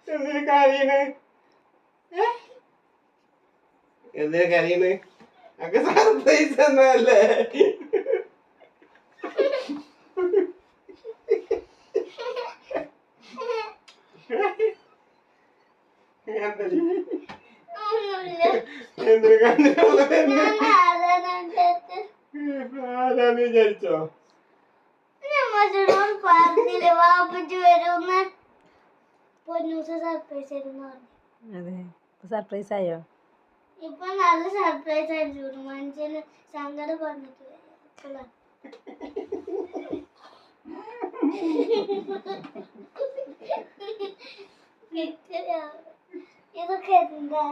എന്തിനാ കരയണ്? എന്തിനാ കരയണ്? ഒക്കെ സർപ്രൈസ് എന്നല്ലേ? എന്തിനാ ആരാന്ന് വിചാരിച്ചോ? അതെ സർപ്രൈസ് ആയോ? ഇപ്പൊ നല്ല സർപ്രൈസ് ആയിരുന്നു. മനുഷ്യന് സങ്കടം പറഞ്ഞിട്ട് ഇതൊക്കെ എന്താ?